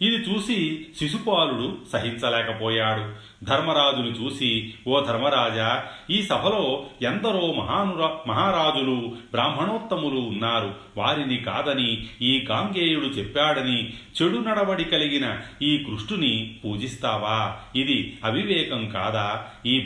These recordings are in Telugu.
ఇది చూసి శిశుపాలుడు సహించలేకపోయాడు. ధర్మరాజును చూసి, ఓ ధర్మరాజా, ఈ సభలో ఎందరో మహారాజులు బ్రాహ్మణోత్తములు ఉన్నారు. వారిని కాదని ఈ గాంగేయుడు చెప్పాడని చెడు నడవడి కలిగిన ఈ కృష్ణుని పూజిస్తావా? ఇది అవివేకం కాదా? ఈ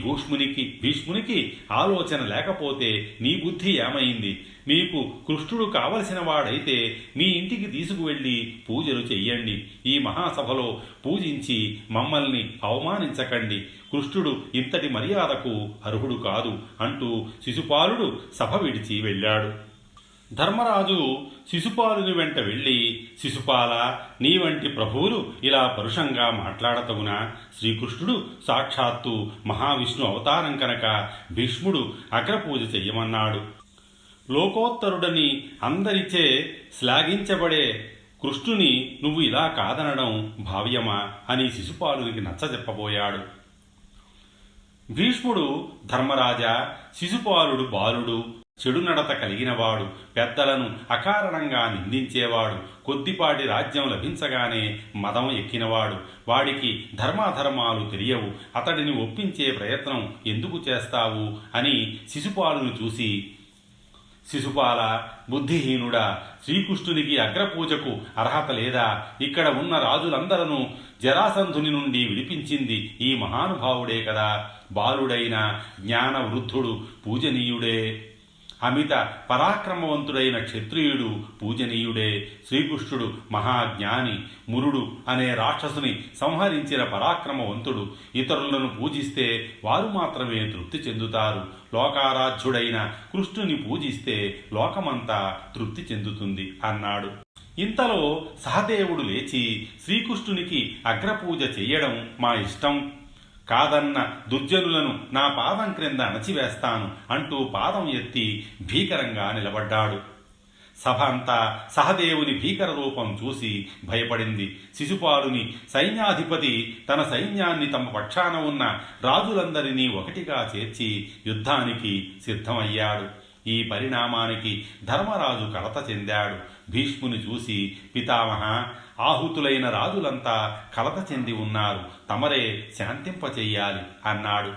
భీష్మునికి ఆలోచన లేకపోతే నీ బుద్ధి ఏమైంది? మీకు కృష్ణుడు కావలసిన వాడైతే మీ ఇంటికి తీసుకువెళ్ళి పూజలు చెయ్యండి. ఈ మహాసభలో పూజించి మమ్మల్ని అవమానించకండి. కృష్ణుడు ఇంతటి మర్యాదకు అర్హుడు కాదు అంటూ శిశుపాలుడు సభ విడిచి వెళ్ళాడు. ధర్మరాజు శిశుపాలుని వెంట వెళ్ళి, శిశుపాల, నీ వంటి ప్రభువులు ఇలా పరుషంగా మాట్లాడతగునా? శ్రీకృష్ణుడు సాక్షాత్తు మహావిష్ణు అవతారం కనుక భీష్ముడు అగ్రపూజ చెయ్యమన్నాడు. లోకోత్తరుడని అందరిచే శ్లాఘించబడే కృష్ణుని నువ్వు ఇలా కాదనడం భావ్యమా అని శిశుపాలునికి నచ్చజెప్పబోయాడు. భీష్ముడు, ధర్మరాజా, శిశుపాలుడు బాలుడు, చెడు నడత కలిగినవాడు, పెద్దలను అకారణంగా నిందించేవాడు, కొద్దిపాటి రాజ్యం లభించగానే మదం ఎక్కినవాడు, వాడికి ధర్మాధర్మాలు తెలియవు. అతడిని ఒప్పించే ప్రయత్నం ఎందుకు చేస్తావు అని శిశుపాలును చూసి, శిశుపాల, బుద్ధిహీనుడా, శ్రీకృష్ణునికి అగ్రపూజకు అర్హత లేదా? ఇక్కడ ఉన్న రాజులందరూ జరాసంధుని నుండి విడిపించింది ఈ మహానుభావుడే కదా. బాలుడైన జ్ఞాన వృద్ధుడు పూజనీయుడే. అమిత పరాక్రమవంతుడైన క్షత్రియుడు పూజనీయుడే. శ్రీకృష్ణుడు మహాజ్ఞాని. మురుడు అనే రాక్షసుని సంహరించిన పరాక్రమవంతుడు. ఇతరులను పూజిస్తే వారు మాత్రమే తృప్తి చెందుతారు. లోకారాధ్యుడైన కృష్ణుని పూజిస్తే లోకమంతా తృప్తి చెందుతుంది అన్నాడు. ఇంతలో సహదేవుడు లేచి, శ్రీకృష్ణునికి అగ్రపూజ చెయ్యడం మా ఇష్టం కాదన్న దుర్జనులను నా పాదం క్రింద అణచివేస్తాను అంటూ పాదం ఎత్తి భీకరంగా నిలబడ్డాడు. సభ అంతా సహదేవుని భీకర రూపం చూసి భయపడింది. శిశుపాలుని సైన్యాధిపతి తన సైన్యాన్ని తమ పక్షాన ఉన్న రాజులందరినీ ఒకటిగా చేర్చి యుద్ధానికి సిద్ధమయ్యాడు. ఈ పరిణామానికి ధర్మరాజు కలత చెందాడు. భీష్ముని చూసి, పితామహ, ఆహుతులైన రాజులంతా కలత చెంది ఉన్నారు. తమరే శాంతింపచెయ్యాలి అన్నాడు.